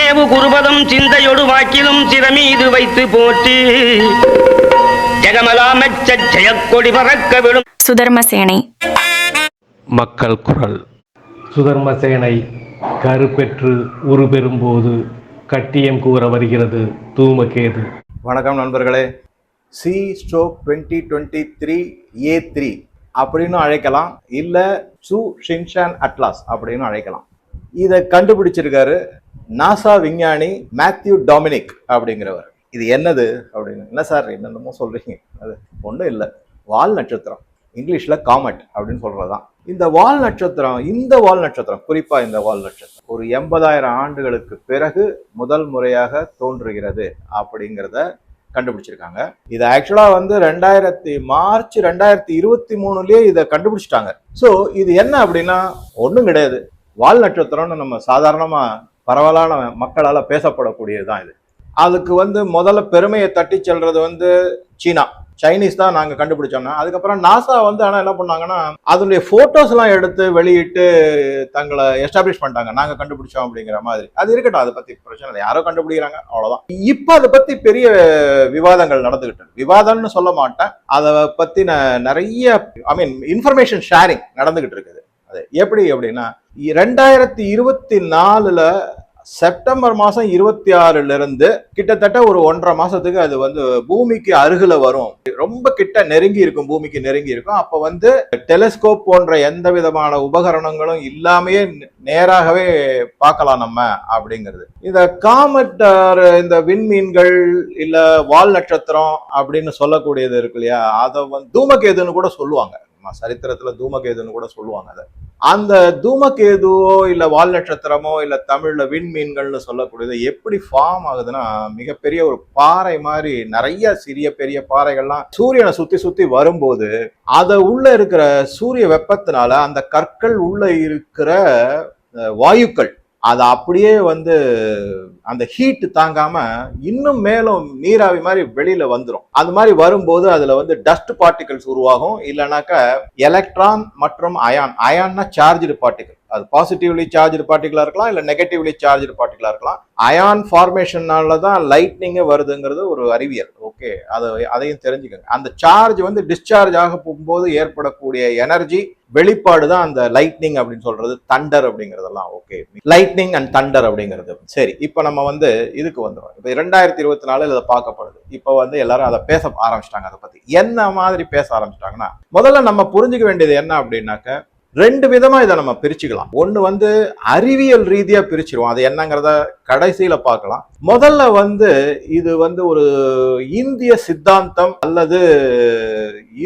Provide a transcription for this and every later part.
மேவு குருபதம் சிந்தையொடு வாக்கிலும் சிறமீது வைத்து போட்டு ஜெகமலாமச்ச ஜெயக்கொடி பறக்க விடும். சுதர்மசேனை. மக்கள் குரல். சுதர்மசேனை கருப்பெற்று உருபெறும்போது கட்டியம் கூற வருகிறது தூமகேது. வணக்கம் நண்பர்களே. C/2023A3 அப்படின்னு அழைக்கலாம், இல்லை சு ஷின்ஷான் அட்லாஸ் அப்படின்னு அழைக்கலாம். இதை கண்டுபிடிச்சிருக்காரு நாசா விஞ்ஞானி மேத்யூ டொமினிக் அப்படிங்கிறவர். இது என்னது அப்படின்னு, என்ன சார் என்னென்னமோ சொல்றீங்க? அது ஒன்றும் இல்லை, வால் நட்சத்திரம், இங்கிலீஷில் காமெட் அப்படின்னு சொல்றதுதான். இந்த வால் நட்சத்திரம் குறிப்பா இந்த வால் நட்சத்திரம் ஒரு 80,000 ஆண்டுகளுக்கு பிறகு முதல் முறையாக தோன்றுகிறது அப்படிங்கிறத கண்டுபிடிச்சிருக்காங்க. இது ஆக்சுவலா வந்து மார்ச் 2023லயே இதை கண்டுபிடிச்சிட்டாங்க. ஸோ இது என்ன அப்படின்னா ஒன்றும் கிடையாது. வால் நட்சத்திரம்னு நம்ம சாதாரணமா பரவலான மக்களால பேசப்படக்கூடியதுதான் இது. அதுக்கு வந்து முதல்ல பெருமையை தட்டி செல்றது வந்து சைனீஸ் தான் நாங்க கண்டுபிடிச்சோம்னா, அதுக்கப்புறம் நாசா வந்து ஆனா என்ன பண்ணாங்கன்னா அதனுடைய போட்டோஸ் எல்லாம் எடுத்து வெளியிட்டு தங்களை எஸ்டாப்ளிஷ் பண்ணிட்டாங்க, நாங்க கண்டுபிடிச்சோம் அப்படிங்கிற மாதிரி. அது இருக்கட்டும், அதை பத்தி பிரச்சனை இல்லை, யாரோ கண்டுபிடிக்கிறாங்க அவ்வளவுதான். இப்ப அதை பத்தி பெரிய விவாதங்கள் நடந்துகிட்டு இருக்கு. விவாதம்னு சொல்ல மாட்டேன், அதை பத்தி நிறைய இன்ஃபர்மேஷன் ஷேரிங் நடந்துகிட்டு இருக்குது. அது எப்படி அப்படின்னா 2024 செப்டம்பர் மாசம் 26 இருந்து கிட்டத்தட்ட ஒரு 1.5 மாசத்துக்கு அது வந்து பூமிக்கு அருகில வரும், ரொம்ப கிட்ட நெருங்கி இருக்கும், பூமிக்கு நெருங்கி இருக்கும். அப்ப வந்து டெலிஸ்கோப் போன்ற எந்த விதமான உபகரணங்களும் இல்லாமையே நேராகவே பார்க்கலாம் நம்ம அப்படிங்கிறது. இந்த காமெட், இந்த விண்மீன்கள் இல்ல வால் நட்சத்திரம் அப்படின்னு சொல்லக்கூடியது இருக்கு இல்லையா, அதை வந்து தூமகேதுன்னு கூட சொல்லுவாங்க. சரித்திரத்துல தூமகேதுன்னு கூட சொல்லுவாங்க. அதை அந்த தூமகேதுவோ இல்ல வால் நட்சத்திரமோ இல்ல தமிழ்ல விண்மீன்கள்னு சொல்லக்கூடியது எப்படி ஃபார்ம் ஆகுதுன்னா, மிகப்பெரிய ஒரு பாறை மாதிரி நிறைய சிறிய பெரிய பாறைகள்லாம் சூரியனை சுத்தி சுத்தி வரும்போது அத உள்ள இருக்கிற சூரிய வெப்பத்தினால அந்த கற்கள் உள்ள இருக்கிற வாயுக்கள் அது அப்படியே வந்து அந்த ஹீட் தாங்காம இன்னும் மேலும் நீராவி மாதிரி வெளியில வந்துடும். அந்த மாதிரி வரும்போது அதுல வந்து டஸ்ட் பார்ட்டிகல்ஸ் உருவாகும், இல்லைனாக்க எலக்ட்ரான் மற்றும் அயான்னா சார்ஜ்டு பார்ட்டிகல். அது பாசிட்டிவ்லி சார்ஜ்டு பார்ட்டிகளா இருக்கலாம், இல்ல நெகட்டிவ்லி சார்ஜ்டு பார்ட்டிகளா இருக்கலாம். அயான் ஃபார்மேஷனால தான் லைட்னிங்கே வருதுங்கிறது ஒரு அறிவியல். ஓகே, அதையும் தெரிஞ்சுக்கோங்க. அந்த சார்ஜ் வந்து டிஸ்சார்ஜ் ஆக போகும்போது ஏற்படக்கூடிய எனர்ஜி வெளிப்பாடு தான் அந்த லைட்னிங் அப்படின்னு சொல்றது, தண்டர் அப்படிங்கிறதெல்லாம். ஓகே, லைட்னிங் அண்ட் தண்டர் அப்படிங்கிறது. சரி, இப்ப நம்ம வந்து இதுக்கு வந்துடும். இப்ப 2024 இதை பார்க்கப்படுது. இப்ப வந்து எல்லாரும் அதை பேச ஆரம்பிச்சிட்டாங்க. அதை பத்தி என்ன மாதிரி பேச ஆரம்பிச்சிட்டாங்கன்னா, முதல்ல நம்ம புரிஞ்சுக்க வேண்டியது என்ன அப்படின்னாக்க 2 விதமா இதை நம்ம பிரிச்சுக்கலாம். ஒண்ணு வந்து அறிவியல் ரீதியா பிரிச்சிருவோம், அது என்னங்கிறத கடைசியில பார்க்கலாம். முதல்ல வந்து இது வந்து ஒரு இந்திய சித்தாந்தம் அல்லது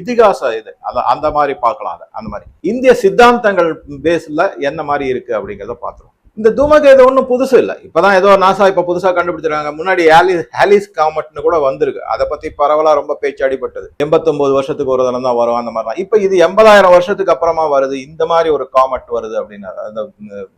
இதிகாச இது அந்த மாதிரி பார்க்கலாம். அந்த மாதிரி இந்திய சித்தாந்தங்கள் பேஸ்ல என்ன மாதிரி இருக்கு அப்படிங்கிறத பார்த்துருவோம். இந்த தூமகேது ஒன்றும் புதுசு இல்லை, இப்பதான் ஏதோ நாசா இப்ப புதுசா கண்டுபிடிச்சிருக்காங்க. முன்னாடி ஹாலிஸ் காமெட்னு கூட வந்திருக்கு, அதை பத்தி பரவலா ரொம்ப பேச்சு அடிபட்டது. 89 வருஷத்துக்கு ஒரு தரம் தான் வரும் அந்த மாதிரிலாம். இப்ப இது 80,000 வருஷத்துக்கு அப்புறமா வருது, இந்த மாதிரி ஒரு காமெட் வருது அப்படின்னா, அந்த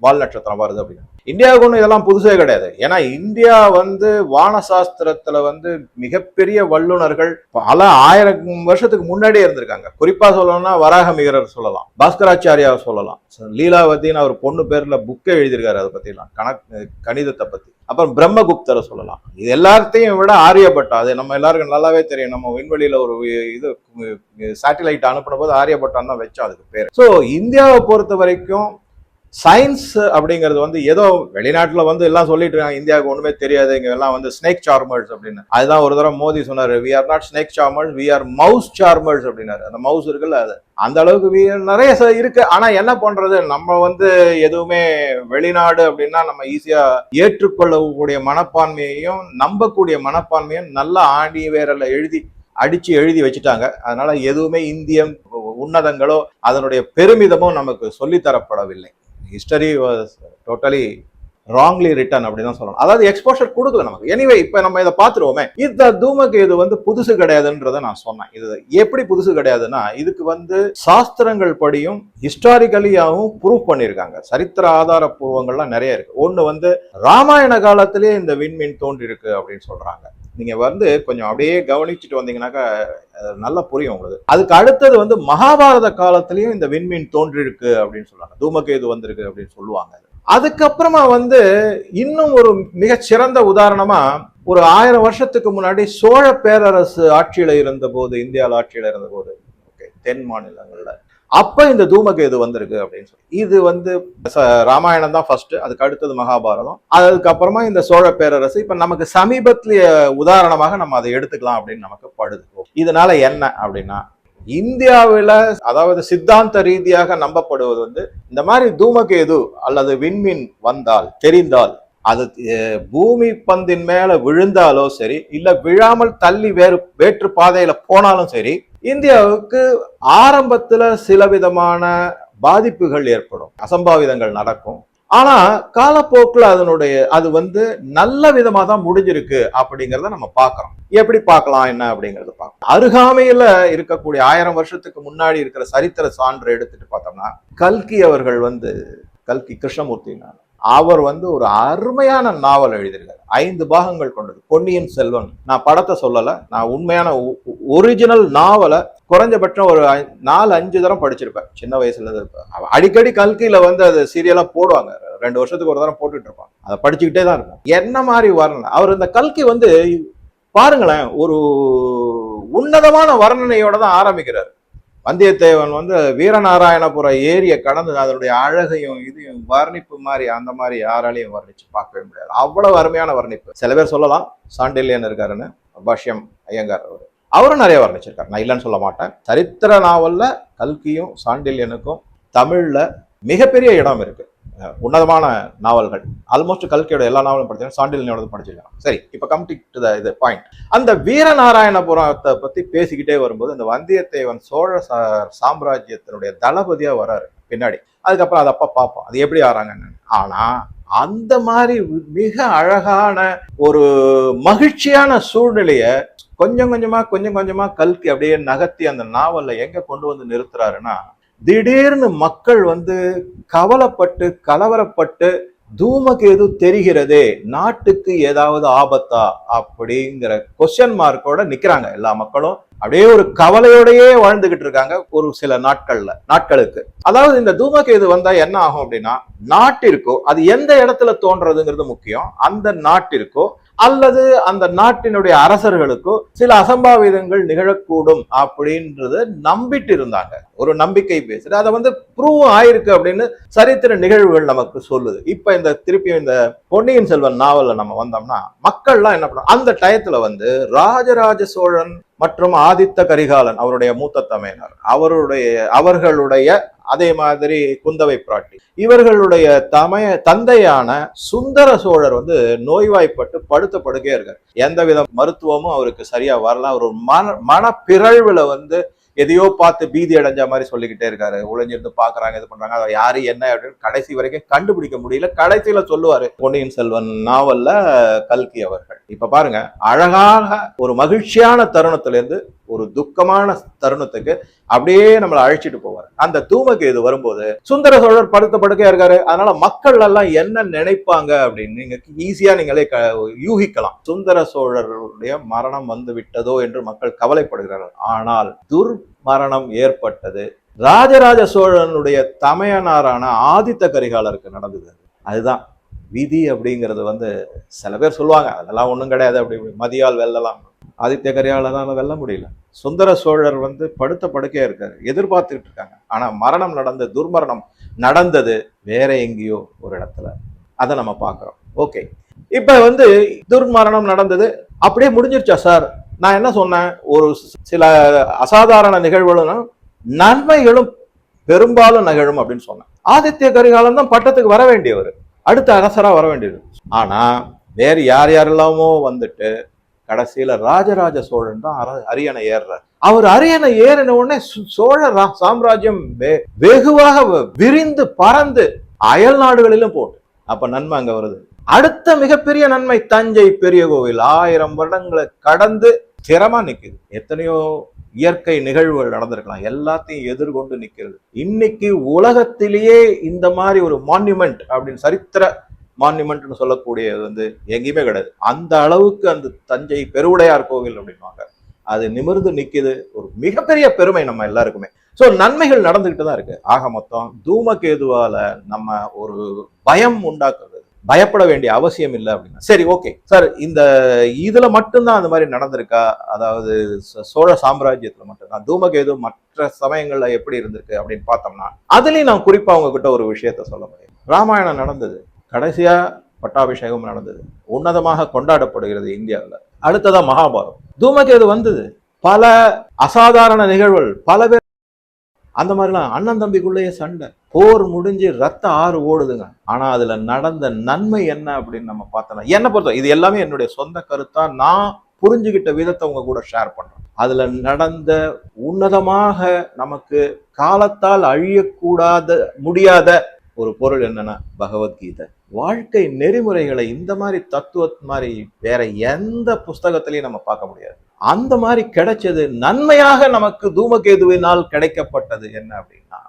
வால் நட்சத்திரம் வருது அப்படின்னா. இந்தியாவுக்கு ஒன்றும் இதெல்லாம் புதுசே கிடையாது. ஏன்னா இந்தியா வந்து வானசாஸ்திரத்துல வந்து மிகப்பெரிய வல்லுநர்கள் பல 1000 வருஷத்துக்கு முன்னாடியே இருந்திருக்காங்க. குறிப்பா சொல்லணும்னா வராகமிகரர் சொல்லலாம், பாஸ்கராச்சாரியா சொல்லலாம், லீலாவதின்னு அவர் பொண்ணு பேர்ல புக்கை எழுதியிருக்காரு அதை பத்தி எல்லாம், கணிதத்தை பத்தி. அப்புறம் பிரம்மகுப்தரை சொல்லலாம். இது எல்லாத்தையும் விட ஆரியபட்டா, அது நம்ம எல்லாருக்கும் நல்லாவே தெரியும். நம்ம விண்வெளியில ஒரு இது சேட்டிலைட் அனுப்பின போது ஆரியபட்டான் தான் வச்சோம் அதுக்கு பேர். ஸோ இந்தியாவை பொறுத்த வரைக்கும் சயின்ஸ் அப்படிங்கிறது வந்து ஏதோ வெளிநாட்டுல வந்து எல்லாம் சொல்லிட்டு இருக்காங்க, இந்தியாவுக்கு ஒண்ணுமே தெரியாது, இங்க எல்லாம் வந்து ஸ்னேக் சார்மர்ஸ் அப்படின்னு. அதுதான் ஒரு தடவை மோடி சொன்னாரு, we are not snake charmers, we are mouse charmers அப்படின்னாரு. அந்த மவுஸ் இருக்குல்ல, அது அந்த அளவுக்கு நிறைய இருக்கு. ஆனா என்ன பண்றது, நம்ம வந்து எதுவுமே வெளிநாடு அப்படின்னா நம்ம ஈஸியா ஏற்றுக்கொள்ளக்கூடிய மனப்பான்மையையும் நம்பக்கூடிய மனப்பான்மையும் நல்லா ஆணி வேறல அடிச்சு எழுதி வச்சுட்டாங்க. அதனால எதுவுமே இந்திய உன்னதங்களோ அதனுடைய பெருமிதமோ நமக்கு சொல்லித்தரப்படவில்லை. History was totally wrongly written அப்படிதான் சொல்லணும். அதாவது எக்ஸ்போஷர் கொடுக்கல நமக்கு. எனிவே இப்ப நம்ம இதை பார்த்துருவோமே. இந்த தூமகேது வந்து புதுசு கிடையாதுன்றத நான் சொன்னேன். இது எப்படி புதுசு கிடையாதுன்னா, இதுக்கு வந்து சாஸ்திரங்கள் படியும் ஹிஸ்டாரிக்கலியாவும் ப்ரூவ் பண்ணியிருக்காங்க. சரித்திர ஆதாரப்பூர்வங்கள்லாம் நிறைய இருக்கு. ஒண்ணு வந்து ராமாயண காலத்திலேயே இந்த விண்மீன் தோன்றி இருக்கு அப்படின்னு சொல்றாங்க. நீங்க வந்து கொஞ்சம் அப்படியே கவனிச்சுட்டு வந்தீங்கன்னாக்கா நல்லா புரியும் உங்களுக்கு. அதுக்கு அடுத்தது வந்து மகாபாரத காலத்திலயும் இந்த விண்மீன் தோன்றிருக்கு அப்படின்னு சொல்றாங்க, தூமகேது வந்திருக்கு அப்படின்னு சொல்லுவாங்க. அதுக்கப்புறமா வந்து இன்னும் ஒரு மிகச்சிறந்த உதாரணமா ஒரு 1000 வருஷத்துக்கு முன்னாடி சோழ பேரரசு ஆட்சியில இருந்த போது, இந்தியாவில் ஆட்சியில இருந்த போது, தென் மாநிலங்கள்ல அப்ப இந்த தூமகேது வந்திருக்கு அப்படின்னு சொல்லி. இது வந்து ராமாயணம் தான் ஃபர்ஸ்ட், அதுக்கு அடுத்தது மகாபாரதம், அதுக்கப்புறமா இந்த சோழ பேரரசு. இப்ப நமக்கு சமீபத்திய உதாரணமாக நம்ம அதை எடுத்துக்கலாம் அப்படின்னு நமக்கு படுது. இதனால என்ன அப்படின்னா, இந்தியாவில அதாவது சித்தாந்த ரீதியாக நம்பப்படுவது வந்து இந்த மாதிரி தூமகேது அல்லது விண்மீன் வந்தால் தெரிந்தால் அது பூமி பந்தின் மேல விழுந்தாலோ சரி, இல்ல விழாமல் தள்ளி வேற்று பாதையில போனாலும் சரி, இந்தியாவுக்கு ஆரம்பத்துல சில விதமான பாதிப்புகள் ஏற்படும், அசம்பாவிதங்கள் நடக்கும். ஆனா காலப்போக்குல அது வந்து நல்ல விதமா தான் முடிஞ்சிருக்கு அப்படிங்கறத நம்ம பாக்குறோம். எப்படி பார்க்கலாம் என்ன அப்படிங்கறது பார்க்கலாம். அருகாமையில இருக்கக்கூடிய 1000 வருஷத்துக்கு முன்னாடி இருக்கிற சரித்திர சான்று எடுத்துட்டு பார்த்தோம்னா, கல்கி அவர்கள் வந்து, கல்கி கிருஷ்ணமூர்த்தி, அவர் வந்து ஒரு அருமையான நாவல் எழுதியிருக்காரு, 5 பாகங்கள் கொண்டது, பொன்னியின் செல்வன். நான் படத்தை சொல்லல, நான் உண்மையான ஒரிஜினல் நாவலை குறைஞ்சபட்சம் ஒரு 4-5 தரம் படிச்சிருப்பேன் சின்ன வயசுல. அடிக்கடி கல்கியில வந்து அது சீரியலா போடுவாங்க, 2 வருஷத்துக்கு ஒரு தரம் போட்டுட்டு இருப்பாங்க, அதை படிச்சுக்கிட்டே தான் இருக்கும். என்ன மாதிரி வர்ணனை அவர் இந்த கல்கி வந்து பாருங்களேன், ஒரு உன்னதமான வர்ணனையோட தான் ஆரம்பிக்கிறார். வந்தியத்தேவன் வந்து வீரநாராயணபுர ஏரியை கடந்து அதனுடைய அழகையும் இதையும் வர்ணிப்பு மாதிரி அந்த மாதிரி யாராலையும் வர்ணிச்சு பார்க்கவே முடியாது. அவ்வளவு அருமையான வர்ணிப்பு. சில பேர் சொல்லலாம் சாண்டில்யன் இருக்காருன்னு, பாஷ்யம் ஐயங்கார் அவரும் நிறைய வர்ணிச்சிருக்காரு, நான் இல்லைன்னு சொல்ல மாட்டேன். சரித்திர நாவல்ல கல்கியும் சாண்டில்யனுக்கும் தமிழ்ல மிகப்பெரிய இடம் இருக்கு. உன்னதமான நாவல்கள், ஆல்மோஸ்ட் கல்கியோட எல்லா நாவலும் படிச்சிருக்கேன், சாண்டில்யனோட படிச்சிருக்காங்க. சரி, இப்ப கம் டு த பாயிண்ட். அந்த வீரநாராயணபுரத்தை பத்தி பேசிக்கிட்டே வரும்போது இந்த வந்தியத்தேவன் சோழ சாம்ராஜ்யத்தினுடைய தளபதியா வர்றாரு பின்னாடி. அதுக்கப்புறம் அதை அப்ப பார்ப்போம் அது எப்படி ஆறாங்கன்னு. ஆனா அந்த மாதிரி மிக அழகான ஒரு மகிழ்ச்சியான சூழ்நிலைய கொஞ்சம் கொஞ்சமா கல்கி அப்படியே நகர்த்தி அந்த நாவல்ல எங்க கொண்டு வந்து நிறுத்துறாருன்னா, திடீர்னு மக்கள் வந்து கவலைப்பட்டு கலவரப்பட்டு, தூமகேது தெரிகிறதே, நாட்டுக்கு ஏதாவது ஆபத்தா அப்படிங்கிற கொஸ்டின் மார்க்கோட நிக்கிறாங்க. எல்லா மக்களும் அப்படியே ஒரு கவலையோடயே வாழ்ந்துகிட்டு இருக்காங்க ஒரு சில நாட்களுக்கு. அதாவது இந்த தூமகேது வந்தா என்ன ஆகும் அப்படின்னா, நாட்டிற்கோ அது எந்த இடத்துல தோன்றதுங்கிறது முக்கியம், அந்த நாட்டிற்கோ அல்லது அந்த நாட்டினுடைய அரசர்களுக்கோ சில அசம்பாவிதங்கள் நிகழக்கூடும் அப்படின்றத நம்பிட்டு இருந்தாங்க. ஒரு நம்பிக்கை பேசுறது, அதை வந்து ப்ரூவ் ஆயிருக்கு அப்படின்னு சரித்திர நிகழ்வுகள் நமக்கு சொல்லுது. இப்ப இந்த திருப்பியும் இந்த பொன்னியின் செல்வன் நாவல்ல நம்ம வந்தோம்னா, மக்கள்லாம் என்ன பண்ணும், அந்த டயத்துல வந்து ராஜராஜ சோழன் மற்றும் ஆதித்த கரிகாலன் அவருடைய மூத்த தமையனர், அவர்களுடைய அதே மாதிரி குந்தவை பிராட்டி, இவர்களுடைய தந்தையான சுந்தர சோழர் வந்து நோய்வாய்ப்பட்டு படுத்த படுக்கையா இருக்காரு. எந்தவித மருத்துவமும் அவருக்கு சரியா வரல. அவர் ஒரு மன பிறழ்வுல வந்து எதையோ பார்த்து பீதி அடைஞ்ச மாதிரி சொல்லிக்கிட்டே இருக்காரு. ஒளிஞ்சிருந்து பாக்குறாங்க, இது பண்றாங்க, அதை யாரு என்ன அப்படின்னு கடைசி வரைக்கும் கண்டுபிடிக்க முடியல. கடைசியில சொல்லுவாரு பொன்னியின் செல்வன் நாவல்ல கல்கி அவர்கள். இப்ப பாருங்க, அழகாக ஒரு மகிழ்ச்சியான தருணத்துல இருந்து ஒரு துக்கமான தருணத்துக்கு அப்படியே நம்மளை அழைச்சிட்டு போவார். அந்த தூமகேது வரும்போது சுந்தர சோழர் படுத்த படுக்கையா இருக்காரு. அதனால மக்கள் எல்லாம் என்ன நினைப்பாங்க அப்படின்னு நீங்க ஈஸியா நீங்களே யூகிக்கலாம். சுந்தர சோழருடைய மரணம் வந்து விட்டதோ என்று மக்கள் கவலைப்படுகிறார்கள். ஆனால் துர்மரணம் ஏற்பட்டது ராஜராஜ சோழனுடைய தமையனாரான ஆதித்த கரிகாலருக்கு நடந்தது. அதுதான் விதி அப்படிங்கிறது வந்து சில பேர் சொல்லுவாங்க, அதெல்லாம் ஒண்ணும் கிடையாது, அப்படி மதியால் வெல்லலாம். ஆதித்ய கரிகாலனால வெல்ல முடியல. சுந்தர சோழர் வந்து படுத்த படுக்கையா இருக்காரு, எதிர்பார்த்துக்கிட்டு இருக்காங்க. ஆனா மரணம் நடந்த துர்மரணம் நடந்தது வேற எங்கேயோ ஒரு இடத்துல. அதை நம்ம பாக்குறோம். ஓகே, இப்ப வந்து துர்மரணம் நடந்தது, அப்படியே முடிஞ்சிருச்சா சார்? நான் என்ன சொன்னேன், ஒரு சில அசாதாரண நிகழ்வுகளும் நன்மைகளும் பெரும்பாலும் நிகழும் அப்படின்னு சொன்னேன். ஆதித்ய கரிகாலன் தான் பட்டத்துக்கு வர வேண்டியவர், அடுத்த அரசரா வர வேண்டியது. ஆனா வேறு யாரெல்லாமோ வந்துட்டு கடைசியில ராஜராஜ சோழன் தான் அரியணை ஏறுறார். அவர் அரியணை ஏறின உடனே சோழ சாம்ராஜ்யம் வெகுவாக விரிந்து பறந்து அயல் நாடுகளிலும் போட்டு, அப்ப நன்மை அங்க வருது. அடுத்த மிகப்பெரிய நன்மை, தஞ்சை பெரிய கோவில் 1000 வருடங்களை கடந்து திறமா நிக்குது. எத்தனையோ இயற்கை நிகழ்வுகள் நடந்திருக்கலாம், எல்லாத்தையும் எதிர்கொண்டு நிக்கிறது. இன்னைக்கு உலகத்திலேயே இந்த மாதிரி ஒரு மான்யூமெண்ட் அப்படின்னு, சரித்திர மான்யூமெண்ட்னு சொல்லக்கூடியது வந்து எங்கேயுமே கிடையாது. அந்த அளவுக்கு அந்த தஞ்சை பெருவுடையார் கோவில் அப்படின்வாங்க, அது நிமிர்ந்து நிக்குது. ஒரு மிகப்பெரிய பெருமை நம்ம எல்லாருக்குமே. ஸோ நன்மைகள் நடந்துகிட்டு தான் இருக்கு. ஆக மொத்தம் தூமகேதுவால நம்ம ஒரு பயம் உண்டாக்குறது, பயப்பட வேண்டிய அவசியம் இல்லை அப்படின்னா சரி ஓகே சார், இந்த இதுல மட்டும்தான் அந்த மாதிரி நடந்திருக்கா? அதாவது சோழ சாம்ராஜ்யத்துல மட்டும்தான் தூமகேது, மற்ற சமயங்கள்ல எப்படி இருந்திருக்கு அப்படின்னு பார்த்தோம்னா அதுலயும் நான் குறிப்பா உங்ககிட்ட ஒரு விஷயத்த சொல்ல முடியும். ராமாயணம் நடந்தது, கடைசியா பட்டாபிஷேகம் நடந்தது, உன்னதமாக கொண்டாடப்படுகிறது இந்தியாவில். அடுத்ததா மகாபாரதம், தூமகேது வந்தது, பல அசாதாரண நிகழ்வுகள், பல பேர் அந்த மாதிரிலாம் அண்ணன் தம்பிக்குள்ளேயே சண்டை, போர் முடிஞ்சு ரத்த ஆறு ஓடுதுங்க. ஆனா அதுல நடந்த நன்மை என்ன அப்படின்னு நம்ம பார்த்தோம்னா, என்ன பொறுத்த இது எல்லாமே என்னுடைய சொந்த கருத்தா நான் புரிஞ்சுக்கிட்ட விதத்தை உங்க கூட ஷேர் பண்றேன். அதுல நடந்த உன்னதமாக நமக்கு காலத்தால் அழியக்கூடாத முடியாத ஒரு பொருள் என்னன்னா பகவத்கீதை. வாழ்க்கை நெறிமுறைகளை இந்த மாதிரி தத்துவ மாதிரி வேற எந்த புஸ்தகத்திலையும் நம்ம பார்க்க முடியாது. அந்த மாதிரி கிடைச்சது நன்மையாக நமக்கு தூமகேதுவினால் கிடைக்கப்பட்டது என்ன அப்படின்னா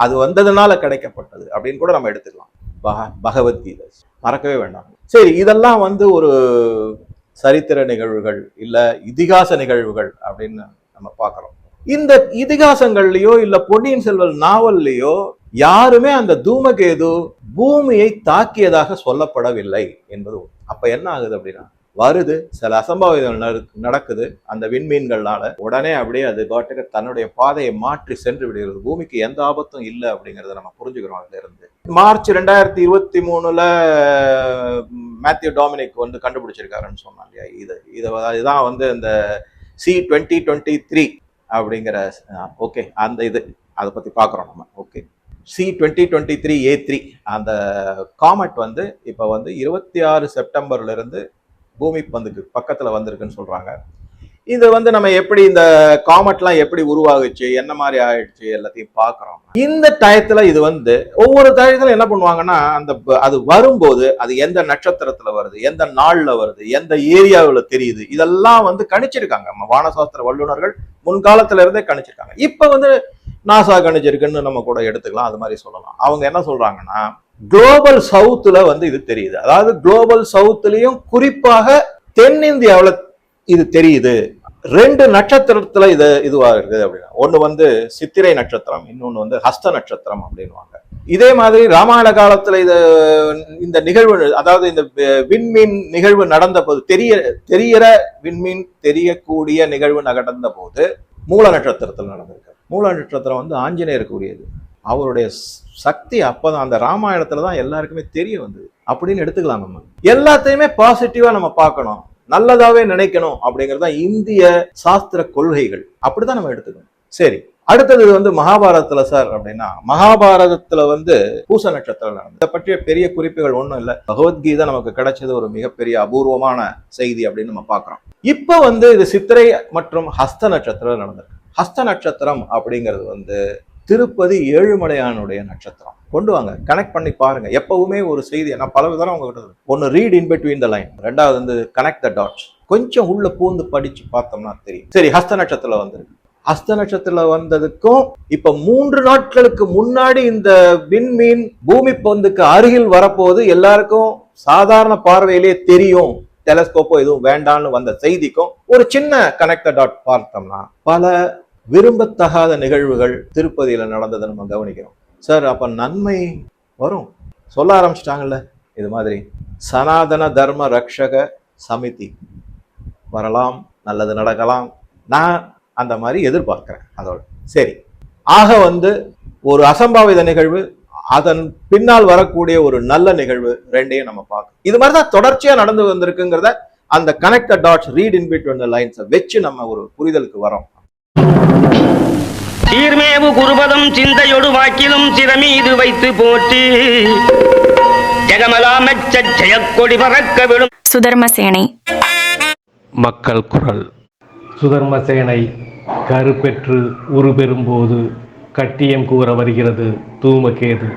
அது வந்ததுனால கிடைக்கப்பட்டது அப்படின்னு கூட நம்ம எடுத்துக்கலாம். பகவத்கீதை மறக்கவே வேண்டாம். சரி, இதெல்லாம் ஒரு சரித்திர நிகழ்வுகள் இல்ல இதிகாச நிகழ்வுகள் அப்படின்னு நம்ம பார்க்கிறோம். இந்த இதிகாசங்கள்லயோ இல்ல பொன்னியின் செல்வன் நாவல்லையோ யாருமே அந்த தூமகேது பூமியை தாக்கியதாக சொல்லப்படவில்லை என்பது. அப்ப என்ன ஆகுது அப்படின்னா வருது, சில அசம்பாவிதங்கள் நடக்குது அந்த விண்மீன்கள்னால, உடனே அப்படியே அது பாட்டுக்கு தன்னுடைய பாதையை மாற்றி சென்று விடுகிறது. பூமிக்கு எந்த ஆபத்தும் இல்லை அப்படிங்கறத நம்ம புரிஞ்சுக்கிறோம். அதுல இருந்து மார்ச் 2023 மேத்யூ டாமினிக் கண்டுபிடிச்சிருக்காருன்னு சொன்னாங்க இல்லையா, இதுதான் இந்த C2023 அப்படிங்கிற ஓகே அந்த அதை பத்தி பாக்குறோம் நம்ம. ஓகே, C2023A3 அந்த காமெட் இப்ப 26 செப்டம்பர்ல இருந்து பூமி பந்துக்கு பக்கத்துல வந்திருக்குன்னு சொல்றாங்க. இது நம்ம எப்படி இந்த காமெட்லாம் எப்படி உருவாகுச்சு, என்ன மாதிரி ஆயிடுச்சு எல்லாத்தையும் பாக்குறோம். இந்த டயத்துல இது ஒவ்வொரு டயத்துல என்ன பண்ணுவாங்கன்னா அது வரும்போது அது எந்த நட்சத்திரத்துல வருது, எந்த நாள்ல வருது, எந்த ஏரியாவுல தெரியுது, இதெல்லாம் கணிச்சிருக்காங்க. நம்ம வானசாஸ்திர வல்லுநர்கள் முன்காலத்துல இருந்தே கணிச்சிருக்காங்க. இப்ப நாசா கணிச்சிருக்குன்னு நம்ம கூட எடுத்துக்கலாம், அது மாதிரி சொல்லலாம். அவங்க என்ன சொல்றாங்கன்னா குளோபல் சவுத்துல இது தெரியுது. அதாவது குளோபல் சவுத்துலயும் குறிப்பாக தென்னிந்தியாவுல இது தெரியுது. 2 நட்சத்திரத்துல இதுவா இருக்குது அப்படின்னா, ஒண்ணு சித்திரை நட்சத்திரம், இன்னொன்னு ஹஸ்த நட்சத்திரம் அப்படின்வாங்க. இதே மாதிரி ராமாயண காலத்துல இந்த நிகழ்வு, அதாவது இந்த விண்மீன் நிகழ்வு நடந்த போது தெரியற விண்மீன் தெரியக்கூடிய நிகழ்வு நடந்த போது மூல நட்சத்திரத்துல நடந்திருக்கு. மூல நட்சத்திரம் ஆஞ்சநேயருக்கு உரியது. அவருடைய சக்தி அப்பதான் அந்த ராமாயணத்துல தான் எல்லாருக்குமே தெரிய வந்தது அப்படின்னு எடுத்துக்கலாம். நம்ம எல்லாத்தையுமே பாசிட்டிவா நம்ம பார்க்கணும், நல்லதாவே நினைக்கணும் அப்படிங்கறத இந்திய சாஸ்திர கொள்கைகள். அப்படிதான் நம்ம எடுத்துக்கணும். சரி, அடுத்தது மகாபாரதத்துல சார் அப்படின்னா, மகாபாரதத்துல பூச நட்சத்திரம் நடந்தது. இதை பற்றிய பெரிய குறிப்புகள் ஒண்ணும் இல்லை. பகவத்கீதை நமக்கு கிடைச்சது ஒரு மிகப்பெரிய அபூர்வமான செய்தி அப்படின்னு நம்ம பாக்குறோம். இப்ப இது சித்திரை மற்றும் ஹஸ்த நட்சத்திரம் நடந்திருக்கு. ஹஸ்த நட்சத்திரம் அப்படிங்கிறது திருப்பதி ஏழுமலையானுடைய நட்சத்திரம். கொண்டு வாங்க, கனெக்ட் பண்ணி பாருங்க. எப்பவுமே ஒரு செய்தி நான் பல விதம் உங்ககிட்ட ஒன்னு read in between the line, ரெண்டாவது கனெக்ட் த டாட்ஸ். கொஞ்சம் உள்ள பூந்து படிச்சு பார்த்தோம்னா தெரியும். சரி, ஹஸ்த நட்சத்திரம் வந்திருக்கு. ஹஸ்த நட்சத்திரம் வந்ததுக்கும் இப்ப 3 நாட்களுக்கு முன்னாடி இந்த விண்மீன் பூமி பந்துக்கு அருகில் வரப்போது எல்லாருக்கும் சாதாரண பார்வையிலே தெரியும், டெலஸ்கோப்போ எதுவும் வேண்டாம்னு வந்த செய்திக்கும் ஒரு சின்ன கனெக்ட் த டாட் பார்த்தோம்னா பல விரும்பத்தகாத நிகழ்வுகள் திருப்பதியில நடந்ததை நம்ம கவனிக்கிறோம். சார், அப்ப நன்மை வரும் சொல்ல ஆரம்பிச்சிட்டாங்கல்ல. இது மாதிரி சனாதன தர்ம ரக்ஷக சமிதி வரலாம், நல்லது நடக்கலாம், நான் அந்த மாதிரி எதிர்பார்க்கிறேன். அதோட சரி, ஆக ஒரு அசம்பாவித நிகழ்வு, அதன் பின்னால் வரக்கூடிய ஒரு நல்ல நிகழ்வு, ரெண்டையும் நம்ம பார்க்கணும். இது மாதிரிதான் தொடர்ச்சியா நடந்து வந்திருக்குங்கிறத அந்த connect the dots, read in between the lines வச்சு நம்ம ஒரு புரிதலுக்கு வரோம். சீர்மேவு குருபதம் சிந்தையொடு வாக்கிலும் சிறமீது வைத்து போற்றி ஜெகமலாமச்ச ஜெயக்கொடி பறக்க விடும். சுதர்மசேனை மக்கள் குரல். சுதர்மசேனை கருப்பெற்று உருபெறும்போது கட்டியம் கூற வருகிறது தூமகேது.